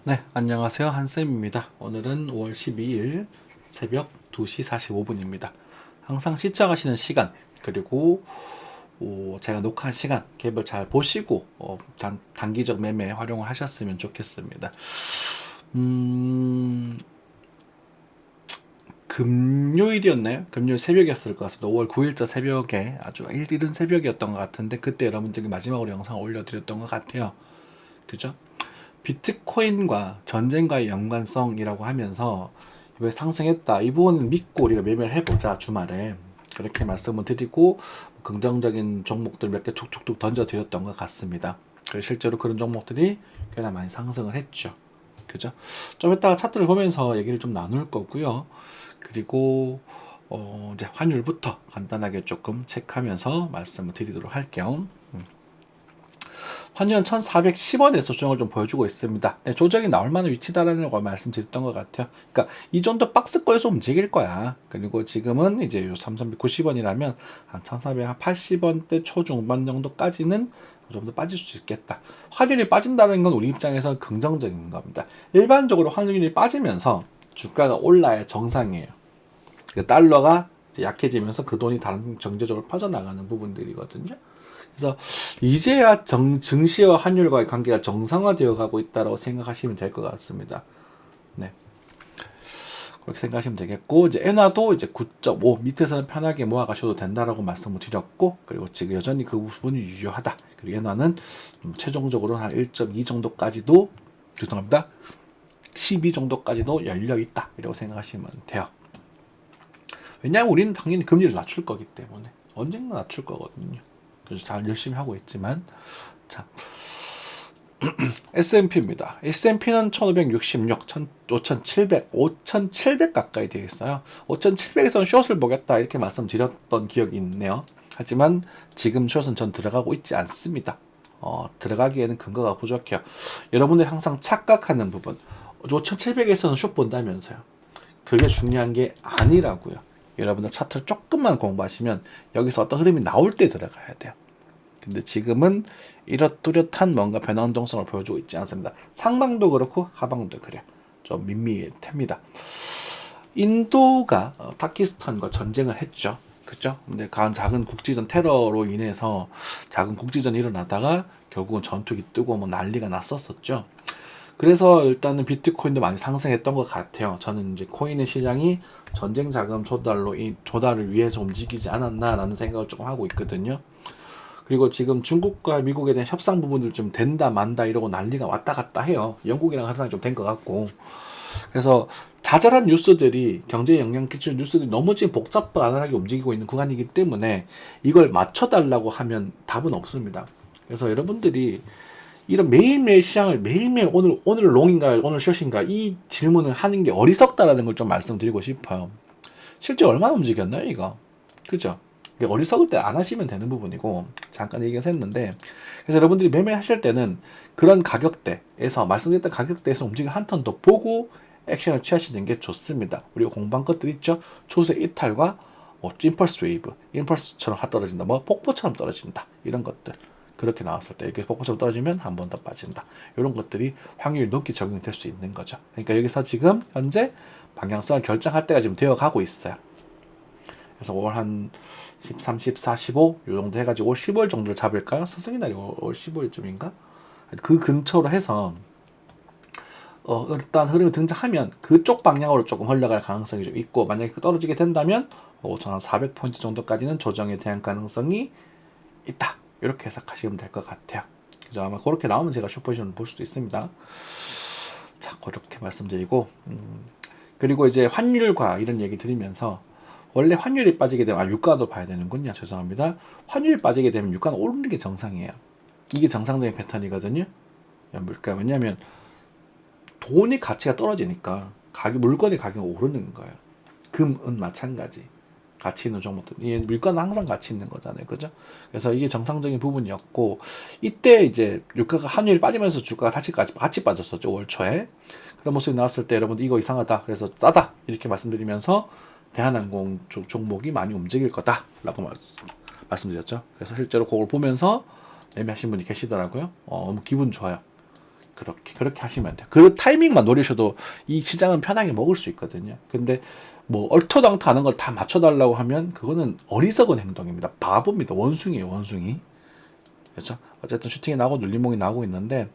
네, 안녕하세요. 한쌤입니다. 오늘은 5월 12일 새벽 2시 45분입니다. 항상 시청하시는 시간, 그리고 제가 녹화한 시간, 갭을 잘 보시고 단기적 매매 활용을 하셨으면 좋겠습니다. 음, 금요일이었나요? 금요일 새벽이었을 것 같습니다. 5월 9일자 새벽에 아주 이른 새벽이었던 것 같은데 그때 여러분들께 마지막으로 영상을 올려드렸던 것 같아요. 그죠? 비트코인과 전쟁과의 연관성이라고 하면서 왜 상승했다 이 부분을 믿고 우리가 매매를 해보자 주말에 그렇게 말씀을 드리고 긍정적인 종목들 몇 개 툭툭툭 던져드렸던 것 같습니다. 그래서 실제로 그런 종목들이 꽤나 많이 상승을 했죠. 그죠? 좀 이따가 차트를 보면서 얘기를 좀 나눌 거고요. 그리고 이제 환율부터 간단하게 조금 체크하면서 말씀을 드리도록 할게요. 환율은 1410원에서 조정을 좀 보여주고 있습니다. 네, 조정이 나올 만한 위치다라는 걸 말씀드렸던 것 같아요. 그러니까 이 정도 박스권에서 움직일 거야. 그리고 지금은 이제 3390원이라면 한 1480원대 초중반 정도까지는 좀 더 빠질 수 있겠다. 환율이 빠진다는 건 우리 입장에서 긍정적인 겁니다. 일반적으로 환율이 빠지면서 주가가 올라야 정상이에요. 달러가 약해지면서 그 돈이 다른 경제적으로 빠져나가는 부분들이거든요. 그래서 이제야 증시와 환율과의 관계가 정상화되어 가고 있다고 생각하시면 될 것 같습니다. 네. 그렇게 생각하시면 되겠고, 이제 엔화도 이제 9.5 밑에서는 편하게 모아가셔도 된다라고 말씀을 드렸고, 그리고 지금 여전히 그 부분이 유효하다. 그리고 엔화는 최종적으로 한 1.2 정도까지도, 죄송합니다. 12 정도까지도 열려 있다. 이라고 생각하시면 돼요. 왜냐하면 우리는 당연히 금리를 낮출 거기 때문에 언젠가 낮출 거거든요. 그래서 잘 열심히 하고 있지만, 자, S&P입니다. S&P는 1566, 5700, 5700 가까이 되어 있어요. 5700에서는 숏을 보겠다 이렇게 말씀드렸던 기억이 있네요. 하지만 지금 숏은 전 들어가고 있지 않습니다. 들어가기에는 근거가 부족해요. 여러분들이 항상 착각하는 부분, 5700에서는 숏 본다면서요. 그게 중요한 게 아니라고요. 여러분들 차트를 조금만 공부하시면 여기서 어떤 흐름이 나올 때 들어가야 돼요. 근데 지금은 이렇뚜렷한 뭔가 변화운동성을 보여주고 있지 않습니다. 상방도 그렇고 하방도 그래요. 좀 밋밋합니다. 인도가 파키스탄과 전쟁을 했죠. 그죠? 근데 작은 국지전 테러로 인해서 작은 국지전이 일어나다가 결국은 전투기 뜨고 뭐 난리가 났었었죠. 그래서 일단은 비트코인도 많이 상승했던 것 같아요. 저는 이제 코인의 시장이 전쟁 자금 조달을 위해서 움직이지 않았나라는 생각을 조금 하고 있거든요. 그리고 지금 중국과 미국에 대한 협상 부분들 좀 된다 만다 이러고 난리가 왔다 갔다 해요. 영국이랑 협상이 좀 된 것 같고. 그래서 자잘한 뉴스들이 경제 영향 끼치는 뉴스들이 너무 지금 복잡하게 움직이고 있는 구간이기 때문에 이걸 맞춰달라고 하면 답은 없습니다. 그래서 여러분들이 이런 매일매일 시장을 매일매일 오늘 롱인가 오늘 숏인가 이 질문을 하는 게 어리석다라는 걸 좀 말씀드리고 싶어요. 실제 얼마나 움직였나요 이거? 그죠? 어리석을 때 안 하시면 되는 부분이고 잠깐 얘기해서 했는데 그래서 여러분들이 매매하실 때는 그런 가격대에서 말씀드렸던 가격대에서 움직임 한 턴 더 보고 액션을 취하시는 게 좋습니다. 우리가 공부한 것들 있죠? 초세 이탈과 임펄스 웨이브, 임펄스처럼 떨어진다, 뭐 폭포처럼 떨어진다 이런 것들 그렇게 나왔을 때 이렇게 폭포처럼 떨어지면 한 번 더 빠진다 이런 것들이 확률이 높게 적용이 될 수 있는 거죠. 그러니까 여기서 지금 현재 방향성을 결정할 때가 지금 되어 가고 있어요. 그래서 올 한 13, 14, 15 요 정도 해가지고 올 15일 정도를 잡을까요? 스승의 날이 올 15일쯤인가? 그 근처로 해서 일단 흐름이 등장하면 그쪽 방향으로 조금 흘러갈 가능성이 좀 있고 만약에 떨어지게 된다면 5,400포인트 정도까지는 조정에 대한 가능성이 있다. 이렇게 해석하시면 될 것 같아요. 그죠? 아마 그렇게 나오면 제가 슈퍼지션을 볼 수도 있습니다. 자, 그렇게 말씀드리고 그리고 이제 환율과 이런 얘기 드리면서 원래 환율이 빠지게 되면 유가도 봐야 되는군요. 죄송합니다. 환율이 빠지게 되면 유가는 오르는 게 정상이에요. 이게 정상적인 패턴이거든요. 그러니까 왜냐하면 돈의 가치가 떨어지니까 물건의 가격이 오르는 거예요. 금은 마찬가지. 가치 있는 종목들. 물건은 항상 가치 있는 거잖아요. 그죠? 그래서 이게 정상적인 부분이었고, 이때 이제 유가가 환율이 빠지면서 주가가 같이 빠졌었죠. 올 초에. 그런 모습이 나왔을 때 여러분들 이거 이상하다. 그래서 싸다. 이렇게 말씀드리면서 대한항공 종목이 많이 움직일 거다라고 말씀드렸죠. 그래서 실제로 그걸 보면서 매매하신 분이 계시더라고요. 너무 기분 좋아요. 그렇게 하시면 돼요. 그 타이밍만 노리셔도 이 시장은 편하게 먹을 수 있거든요. 근데 뭐 얼토당토 하는 걸 다 맞춰달라고 하면 그거는 어리석은 행동입니다. 바보입니다. 원숭이에요, 원숭이. 그렇죠? 어쨌든 슈팅이 나고 눌림목이 나오고 있는데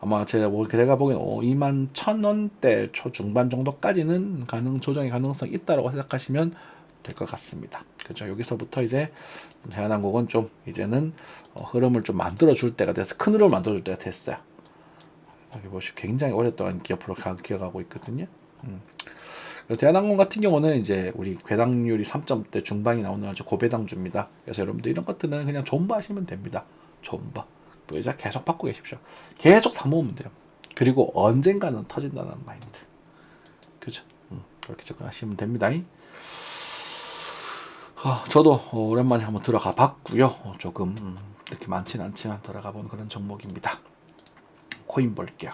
아마 제가 보기엔 21,000원대 초중반 정도까지는 조정의 가능성이 있다고 생각하시면 될 것 같습니다. 그렇죠? 여기서부터 이제 대한항공은 좀 이제는 흐름을 좀 만들어 줄 때가 돼서 큰 흐름을 만들어 줄 때가 됐어요. 여기 보시면 굉장히 오랫동안 옆으로 기어가고 있거든요. 대한항공 같은 경우는 이제 우리 배당률이 3점대 중반이 나오는 아주 고배당주입니다. 그래서 여러분들 이런 것들은 그냥 존버하시면 됩니다. 존버. 이자 계속 받고 계십시오. 계속 사모으면 돼요. 그리고 언젠가는 터진다는 마인드. 그죠? 그렇게 접근하시면 됩니다. 저도 오랜만에 한번 들어가 봤고요. 조금 이렇게 많지는 않지만 들어가 본 그런 종목입니다. 코인 볼게요.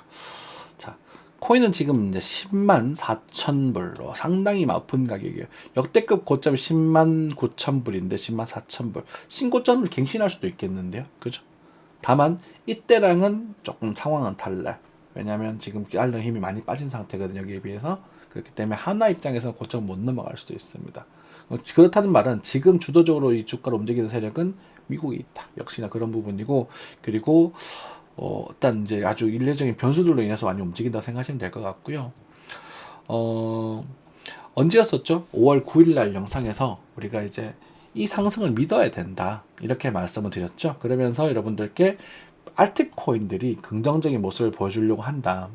자, 코인은 지금 이제 10만 4천 불로 상당히 높은 가격이에요. 역대급 고점이 10만 9천 불인데 10만 4천 불. 신고점을 갱신할 수도 있겠는데요. 그죠? 다만 이때랑은 조금 상황은 달라요. 왜냐하면 지금 달러 힘이 많이 빠진 상태거든요. 여기에 비해서. 그렇기 때문에 하나 입장에서는 고점 못 넘어갈 수도 있습니다. 그렇다는 말은 지금 주도적으로 이 주가를 움직이는 세력은 미국이 있다. 역시나 그런 부분이고, 그리고 일단 이제 아주 일례적인 변수들로 인해서 많이 움직인다고 생각하시면 될 것 같고요. 언제였었죠? 5월 9일 날 영상에서 우리가 이제 이 상승을 믿어야 된다. 이렇게 말씀을 드렸죠. 그러면서 여러분들께 알트코인들이 긍정적인 모습을 보여주려고 한다.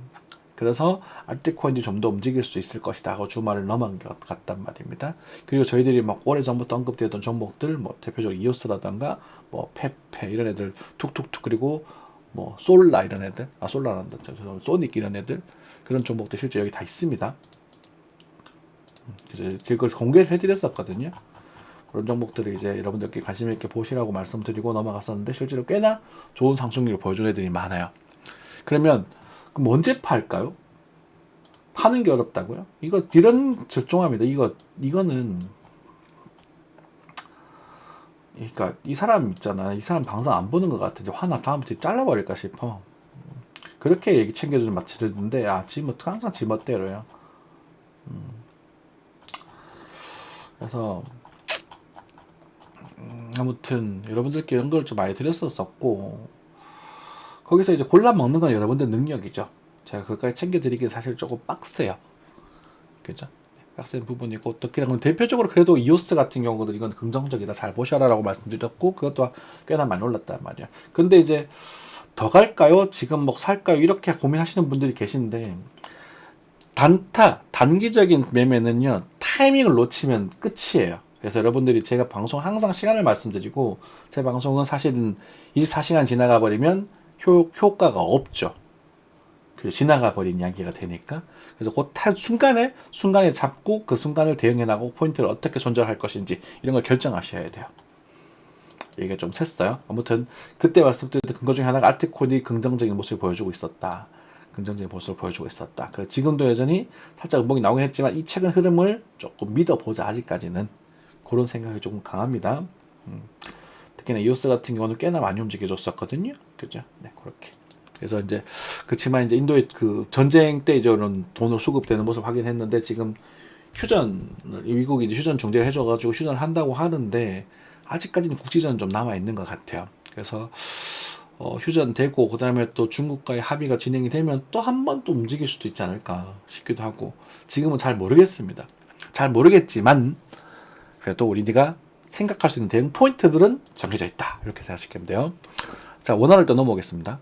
그래서 알트코인이 좀 더 움직일 수 있을 것이다 하고 주말을 넘어갔단 말입니다. 그리고 저희들이 막 오래전부터 언급되었던 종목들, 뭐 대표적으로 이오스라던가 뭐 페페 이런 애들 툭툭툭, 그리고 뭐 솔라 이런 애들, 솔라란다, 소닉 이런 애들, 그런 종목들 실제 여기 다 있습니다. 그걸 공개를 해드렸었거든요. 그런 종목들을 이제 여러분들께 관심 있게 보시라고 말씀드리고 넘어갔었는데 실제로 꽤나 좋은 상승률을 보여주는 애들이 많아요. 그러면 언제 팔까요? 파는 게 어렵다고요? 이런 절종합니다. 이거는 그러니까 이 사람 있잖아. 이 사람 방송 안 보는 것 같아. 화나 다음부터 잘라버릴까 싶어. 그렇게 얘기 챙겨주는 마치는데 항상 지멋대로요. 그래서 아무튼 여러분들께 이런 걸 좀 많이 드렸었고, 거기서 이제 골라 먹는 건 여러분들 능력이죠. 제가 그것까지 챙겨드리기 사실 조금 빡세요. 그죠? 빡센 부분이고, 특히나 대표적으로 그래도 이오스 같은 경우도 이건 긍정적이다, 잘 보셔라라고 말씀드렸고, 그것도 꽤나 많이 올랐단 말이야. 근데 이제 더 갈까요? 지금 뭐 살까요? 이렇게 고민하시는 분들이 계신데, 단기적인 매매는요, 타이밍을 놓치면 끝이에요. 그래서 여러분들이 제가 방송 항상 시간을 말씀드리고, 제 방송은 사실은 24시간 지나가 버리면 효과가 없죠. 지나가 버린 이야기가 되니까. 그래서 그 순간에 잡고 그 순간을 대응해 나가고 포인트를 어떻게 손절할 것인지 이런 걸 결정하셔야 돼요. 얘기가 좀 샜어요. 아무튼 그때 말씀드렸던 근거 중에 하나가 알트코인이 긍정적인 모습을 보여주고 있었다. 지금도 여전히 살짝 음봉이 나오긴 했지만 이 최근 흐름을 조금 믿어보자. 아직까지는 그런 생각이 조금 강합니다. 특히나 이오스 같은 경우는 꽤나 많이 움직여줬었거든요. 그죠? 네, 그렇게. 그래서 이제 그렇지만 이제 인도의 그 전쟁 때 이제 이런 돈을 수급되는 모습 확인했는데, 지금 미국이 이제 휴전 중재를 해줘가지고 휴전을 한다고 하는데 아직까지는 국지전은 좀 남아 있는 것 같아요. 그래서 휴전되고 그다음에 또 중국과의 합의가 진행이 되면 또 한 번 또 움직일 수도 있지 않을까 싶기도 하고, 지금은 잘 모르겠습니다. 잘 모르겠지만 그래도 우리가 생각할 수 있는 대응 포인트들은 정해져 있다. 이렇게 생각하시면 돼요. 자, 원화를 또 넘어오겠습니다.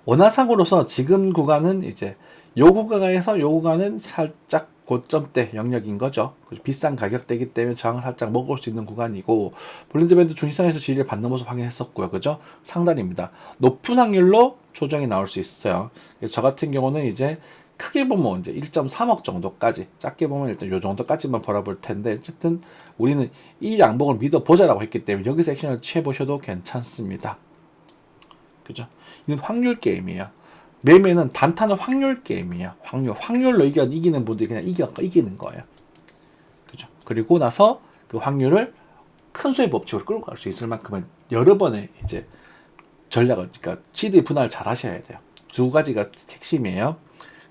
원화상으로서 지금 구간은 이제 요 구간은 살짝 고점대 영역인 거죠. 비싼 가격대이기 때문에 저항을 살짝 먹을 수 있는 구간이고, 볼린저 밴드 중위선에서 지지를 받는 모습 확인했었고요. 그죠? 상단입니다. 높은 확률로 조정이 나올 수 있어요. 그래서 저 같은 경우는 이제 크게 보면 이제 1.3억 정도까지, 작게 보면 일단 요 정도까지만 벌어볼 텐데, 어쨌든 우리는 이 양봉을 믿어보자라고 했기 때문에 여기서 액션을 취해보셔도 괜찮습니다. 그죠? 이건 확률 게임이에요. 매매는 단타는 확률 게임이에요. 확률로 이기는 분들이 그냥 이기는 거예요. 그죠? 그리고 나서 그 확률을 큰 수의 법칙으로 끌고 갈 수 있을 만큼은 여러 번의 이제 전략을, 그러니까 시드 분할을 잘 하셔야 돼요. 두 가지가 핵심이에요.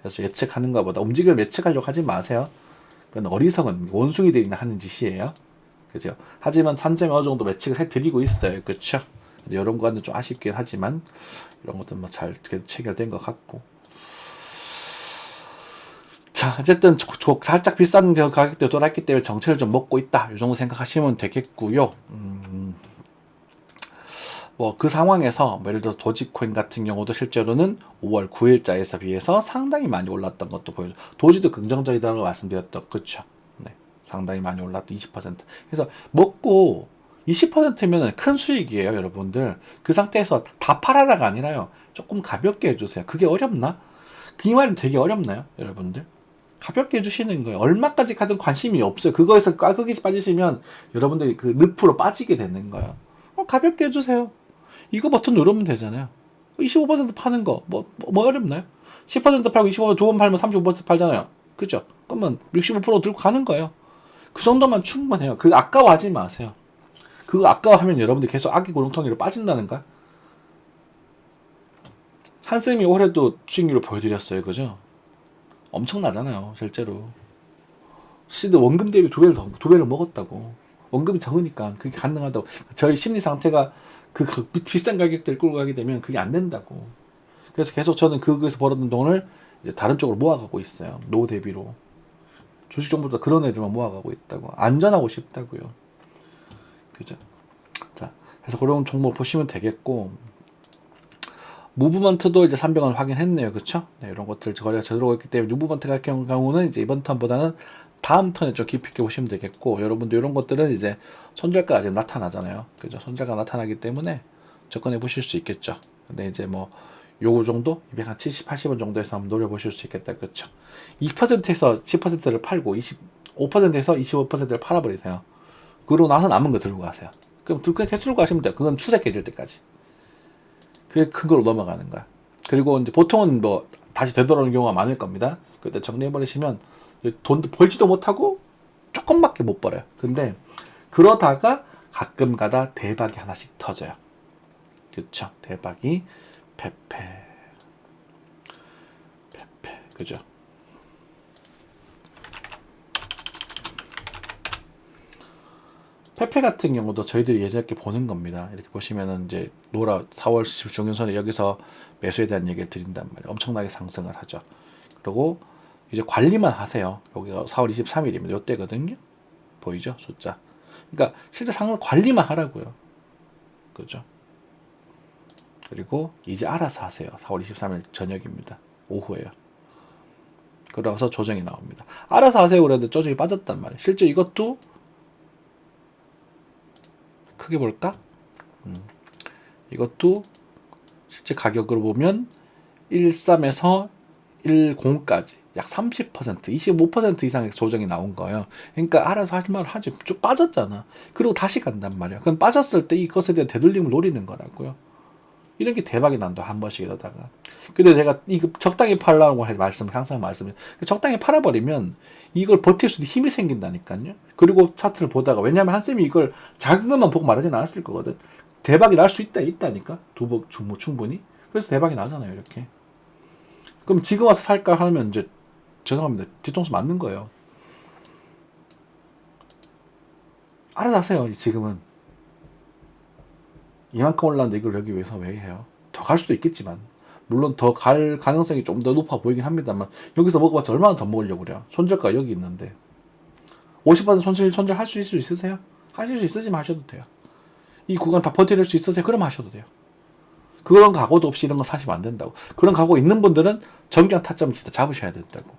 그래서 예측하는 것보다 움직임을 예측하려고 하지 마세요. 그건 어리석은 원숭이들이 하는 짓이에요. 그죠? 하지만 산점이 어느 정도 예측을 해드리고 있어요. 그렇죠? 이런 거는 좀 아쉽긴 하지만 이런 것도 뭐 잘 체결된 것 같고. 자, 어쨌든 살짝 비싼 가격대로 돌아왔기 때문에 정체를 좀 먹고 있다. 이 정도 생각하시면 되겠고요. 뭐 그 상황에서 뭐 예를 들어 도지코인 같은 경우도 실제로는 5월 9일자에서 비해서 상당히 많이 올랐던 것도 보여요. 도지도 긍정적이다고 말씀드렸던, 그쵸? 네, 상당히 많이 올랐던 20%. 그래서 먹고 20%면 큰 수익이에요, 여러분들. 그 상태에서 다 팔아라가 아니라요. 조금 가볍게 해주세요. 그게 어렵나? 그 말은 되게 어렵나요, 여러분들? 가볍게 해주시는 거예요. 얼마까지 가든 관심이 없어요. 그거에서 꽈극이 빠지시면 여러분들이 그 늪으로 빠지게 되는 거예요. 가볍게 해주세요. 이거 버튼 누르면 되잖아요. 25% 파는 거, 뭐 어렵나요? 10% 팔고 25% 두 번 팔면 35% 팔잖아요. 그죠? 그러면 65% 들고 가는 거예요. 그 정도만 충분해요. 그거 아까워하지 마세요. 그거 아까워하면 여러분들 계속 악기 구렁텅이로 빠진다는가? 한쌤이 올해도 수익률을 보여드렸어요. 그죠? 엄청나잖아요. 실제로. 시드 원금 대비 두 배를 먹었다고. 원금이 적으니까 그게 가능하다고. 저희 심리 상태가 그 비싼 가격대를 끌고 가게 되면 그게 안 된다고. 그래서 계속 저는 그거에서 벌었던 돈을 이제 다른 쪽으로 모아가고 있어요. 노 대비로. 주식 정보보다 그런 애들만 모아가고 있다고. 안전하고 싶다고요. 그죠? 자, 그래서 그런 종목 보시면 되겠고, 무브먼트도 이제 300원 확인했네요. 그쵸? 네, 이런 것들 거래가 제대로 있기 때문에 무브먼트 같은 경우는 이제 이번 턴보다는 다음 턴에 좀 깊이 있게 보시면 되겠고, 여러분들 이런 것들은 이제 손절가 아직 나타나잖아요. 그죠? 손절가 나타나기 때문에 접근해 보실 수 있겠죠. 근데 이제 뭐 요거 정도 270, 80원 정도에서 한번 노려보실 수 있겠다. 그렇죠? 2%에서 10%를 팔고 25%에서 25%를 팔아버리세요. 그러고 나서 남은 거 들고 가세요. 그럼 그냥 계속 들고 가시면 돼요. 그건 추세 깨질 때까지. 그게 큰 걸로 넘어가는 거야. 그리고 이제 보통은 뭐 다시 되돌아오는 경우가 많을 겁니다. 그때 정리해버리시면 돈도 벌지도 못하고 조금밖에 못 벌어요. 근데 그러다가 가끔 가다 대박이 하나씩 터져요. 그쵸? 대박이 페페, 그죠? 페페 같은 경우도 저희들이 예전에 보는 겁니다. 이렇게 보시면은 이제 4월 중순선에 여기서 매수에 대한 얘기를 드린단 말이에요. 엄청나게 상승을 하죠. 그리고 이제 관리만 하세요. 여기가 4월 23일이면 이때거든요. 보이죠? 숫자. 그러니까 실제 상승 관리만 하라고요. 그죠? 그리고 이제 알아서 하세요. 4월 23일 저녁입니다. 오후에요. 그러서 조정이 나옵니다. 알아서 하세요. 그래도 조정이 빠졌단 말이에요. 실제 이것도 크게 볼까? 이것도 실제 가격으로 보면 13에서 10까지 약 30%, 25% 이상의 조정이 나온 거예요. 그러니까 알아서 하지 말을 하지. 쭉 빠졌잖아. 그리고 다시 간단 말이야. 그럼 빠졌을 때 이것에 대한 되돌림을 노리는 거라고요. 이런 게 대박이 난다. 한 번씩 이러다가. 근데 제가 이거 적당히 팔라고 항상 말씀해요. 적당히 팔아버리면 이걸 버틸 수 있는 힘이 생긴다니까요. 그리고 차트를 보다가, 왜냐면 한쌤이 이걸 작은 것만 보고 말하진 않았을 거거든. 대박이 날 수 있다니까. 충분히. 그래서 대박이 나잖아요. 이렇게. 그럼 지금 와서 살까 하면 이제 죄송합니다. 뒤통수 맞는 거예요. 알아서 하세요. 지금은. 이만큼 올랐는데 이걸 여기 위해서 왜 해요? 더 갈 수도 있겠지만, 물론 더 갈 가능성이 좀 더 높아 보이긴 합니다만, 여기서 먹어봤자 얼마나 더 먹으려고 그래요? 손절가 여기 있는데 50% 손절 할 수 있으세요? 하실 수 있으시면 하셔도 돼요. 이 구간 다 버틸 수 있으세요? 그럼 하셔도 돼요. 그런 각오도 없이 이런 거 사시면 안 된다고. 그런 각오 있는 분들은 정기한 타점을 진짜 잡으셔야 된다고.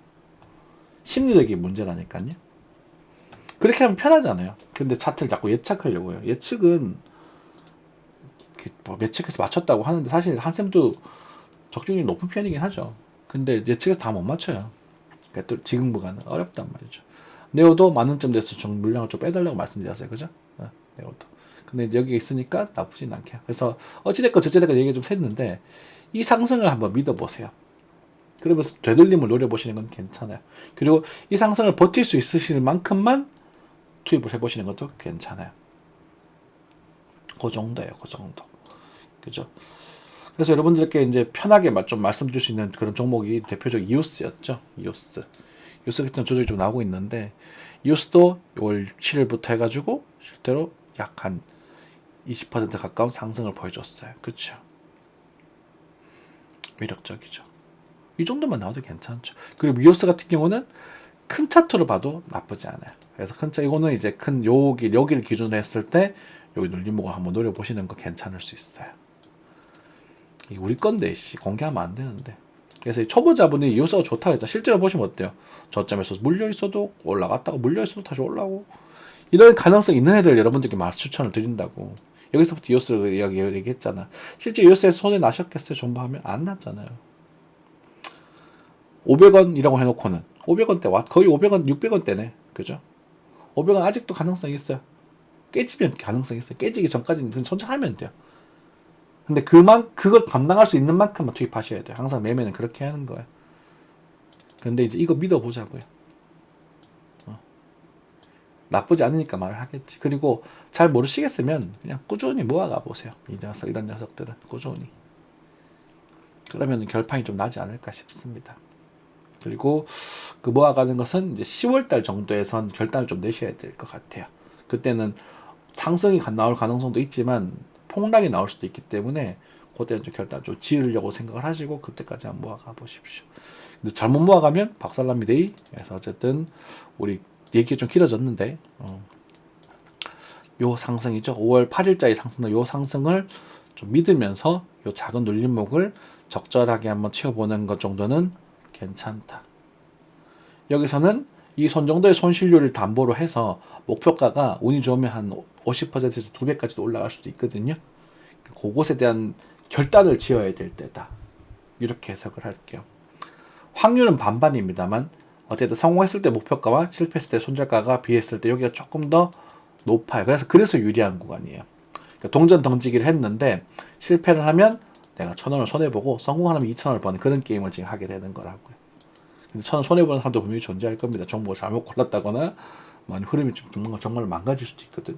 심리적인 문제라니까요. 그렇게 하면 편하잖아요. 근데 차트를 자꾸 예측하려고 해요. 예측은 뭐 예측해서 맞췄다고 하는데 사실 한쌤도 적중률이 높은 편이긴 하죠. 근데 예측해서 다 못 맞춰요. 그러니까 또 지금보다는 어렵단 말이죠. 네오도 만원쯤 돼서 좀 물량을 좀 빼달라고 말씀드렸어요. 그죠? 네오도. 근데 이제 여기가 있으니까 나쁘진 않게요. 그래서 어찌됐건 저찌됐건 얘기 좀 샜는데 이 상승을 한번 믿어보세요. 그러면서 되돌림을 노려보시는 건 괜찮아요. 그리고 이 상승을 버틸 수 있으실 만큼만 투입을 해보시는 것도 괜찮아요. 그 정도예요. 그 정도. 그죠? 그래서 여러분들께 이제 편하게 좀 말씀드릴 수 있는 그런 종목이 대표적 이오스였죠. 이오스. 이오스 같은 조정이 좀 나오고 있는데, 이오스도 6월 7일부터 해가지고 실제로 약 한 20% 가까운 상승을 보여줬어요. 그렇죠. 매력적이죠. 이 정도만 나와도 괜찮죠. 그리고 이오스 같은 경우는 큰 차트로 봐도 나쁘지 않아요. 그래서 큰 차, 이거는 이제 큰 여기를 기준으로 했을 때 여기 눌림목을 한번 노려보시는 거 괜찮을 수 있어요. 우리 건데 공개하면 안 되는데. 그래서 초보자분이 이오스가 좋다 했죠. 실제로 보시면 어때요? 저점에서 물려 있어도 올라갔다가 물려 있어도 다시 올라오고, 이런 가능성 있는 애들 여러분들께 추천을 드린다고. 여기서부터 이오스를 얘기했잖아. 실제 이오스에서 손해 나셨겠어요? 정보하면 안 났잖아요. 500원이라고 해놓고는 500원대 거의 500원 600원대네. 그죠? 500원 아직도 가능성이 있어요. 깨지면 가능성이 있어요. 깨지기 전까지는 그냥 손절하면 돼요. 근데 그걸 감당할 수 있는 만큼만 투입하셔야 돼요. 항상 매매는 그렇게 하는 거예요. 근데 이제 이거 믿어보자고요. 나쁘지 않으니까 말을 하겠지. 그리고 잘 모르시겠으면 그냥 꾸준히 모아가 보세요. 이런 녀석들은 꾸준히. 그러면 결판이 좀 나지 않을까 싶습니다. 그리고 그 모아가는 것은 이제 10월달 정도에선 결단을 좀 내셔야 될 것 같아요. 그때는 상승이 나올 가능성도 있지만 폭락이 나올 수도 있기 때문에 그때는 좀 결단 좀 지으려고 생각을 하시고 그때까지 한번 모아가 보십시오. 근데 잘못 모아가면 박살납니다. 그래서 어쨌든 우리 얘기가 좀 길어졌는데 요 상승이죠. 5월 8일자의 상승은 요 상승을 좀 믿으면서 요 작은 눌림목을 적절하게 한번 채워보는 것 정도는 괜찮다. 여기서는 이 손 정도의 손실률을 담보로 해서 목표가가 운이 좋으면 한 50%에서 2배까지도 올라갈 수도 있거든요. 그것에 대한 결단을 지어야 될 때다. 이렇게 해석을 할게요. 확률은 반반입니다만 어쨌든 성공했을 때 목표가와 실패했을 때 손절가가 비했을 때 여기가 조금 더 높아요. 그래서 유리한 구간이에요. 그러니까 동전 던지기를 했는데 실패를 하면 내가 1,000원을 손해보고 성공하면 2,000원을 버는 그런 게임을 지금 하게 되는 거라고요. 근데 1,000원 손해보는 사람도 분명히 존재할 겁니다. 정보를 잘못 골랐다거나 흐름이 좀 정말 망가질 수도 있거든.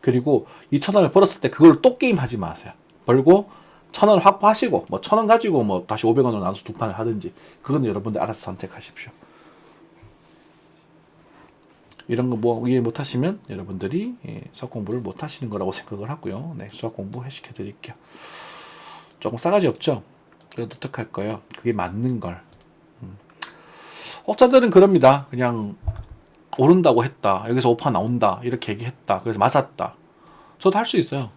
그리고 2,000원을 벌었을 때 그걸 또 게임하지 마세요. 벌고 1,000원을 확보하시고 1,000원 가지고 다시 500원으로 나눠서 두 판을 하든지, 그건 여러분들 알아서 선택하십시오. 이런 거 이해 못하시면 여러분들이 수학 공부를 못하시는 거라고 생각을 하고요. 네, 수학 공부 해시켜 드릴게요. 조금 싸가지 없죠? 그래도 어떡할 거예요? 그게 맞는 걸. 혹자들은 그럽니다. 그냥 오른다고 했다. 여기서 오파 나온다. 이렇게 얘기했다. 그래서 맞았다. 저도 할 수 있어요.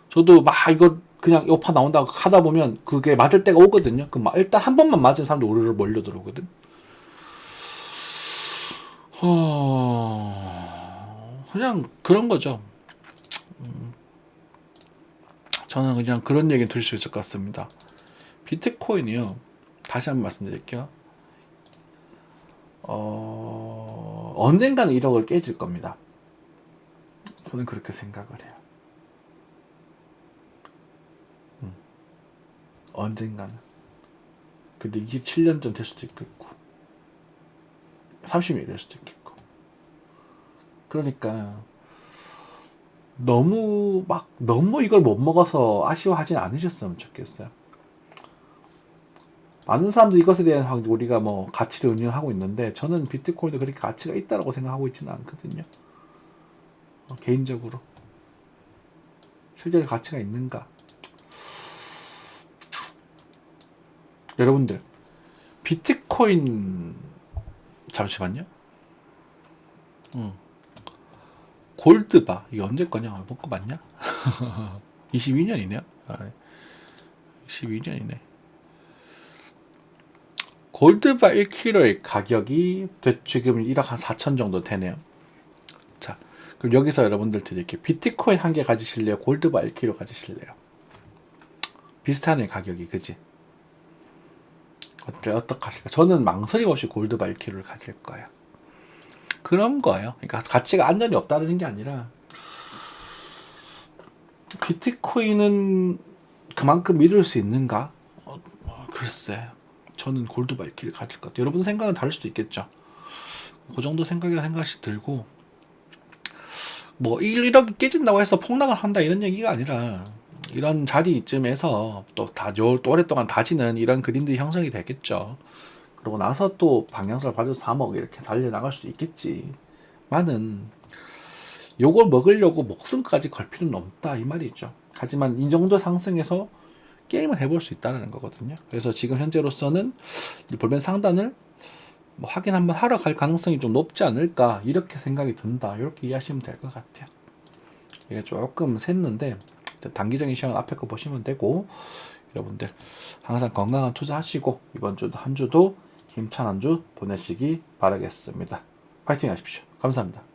저도 이거 그냥 오파 나온다고 하다 보면 그게 맞을 때가 오거든요. 일단 한 번만 맞은 사람도 오르르 몰려 들어오거든. 그냥 그런 거죠. 저는 그냥 그런 얘기 드릴 수 있을 것 같습니다. 비트코인이요. 다시 한번 말씀드릴게요. 언젠가는 1억을 깨질 겁니다. 저는 그렇게 생각을 해요. 언젠가는. 근데 27년 전 될 수도 있겠고 30년이 될 수도 있겠고. 그러니까 너무 이걸 못 먹어서 아쉬워하진 않으셨으면 좋겠어요. 많은 사람들이 이것에 대한 우리가 가치를 운영하고 있는데 저는 비트코인도 그렇게 가치가 있다고 생각하고 있지는 않거든요. 개인적으로 실제로 가치가 있는가? 여러분들 비트코인 잠시만요. 골드바 이게 언제 거냐? 먹고 맞냐? 22년이네요. 22년이네. 골드바 1kg의 가격이 지금 1억 한 4천 정도 되네요. 자, 그럼 여기서 여러분들 드릴게요. 비트코인 한 개 가지실래요? 골드바 1kg 가지실래요? 비슷하네 가격이, 그지? 어떡하실까? 저는 망설임 없이 골드바 1kg를 가질 거예요. 그런 거예요. 그러니까 가치가 안전이 없다는 게 아니라 비트코인은 그만큼 믿을 수 있는가? 글쎄, 저는 골드바 1kg 가질 것 같아요. 여러분 생각은 다를 수도 있겠죠. 그 정도 생각이라 생각이 들고 1억이 깨진다고 해서 폭락을 한다 이런 얘기가 아니라 이런 자리쯤에서 또 오랫동안 다지는 이런 그림들이 형성이 되겠죠. 그러고 나서 또 방향성을 받아서 3억 이렇게 달려나갈 수도 있겠지만은 요걸 먹으려고 목숨까지 걸 필요는 없다 이 말이죠. 하지만 이 정도 상승해서 게임을 해볼 수 있다는 거거든요. 그래서 지금 현재로서는 이 볼펜 상단을 뭐 확인 한번 하러 갈 가능성이 좀 높지 않을까 이렇게 생각이 든다. 이렇게 이해하시면 될 것 같아요. 이게 조금 샜는데 단기적인 시간 앞에 거 보시면 되고, 여러분들 항상 건강한 투자하시고 이번 주도 한 주도 힘찬 한 주 보내시기 바라겠습니다. 파이팅 하십시오. 감사합니다.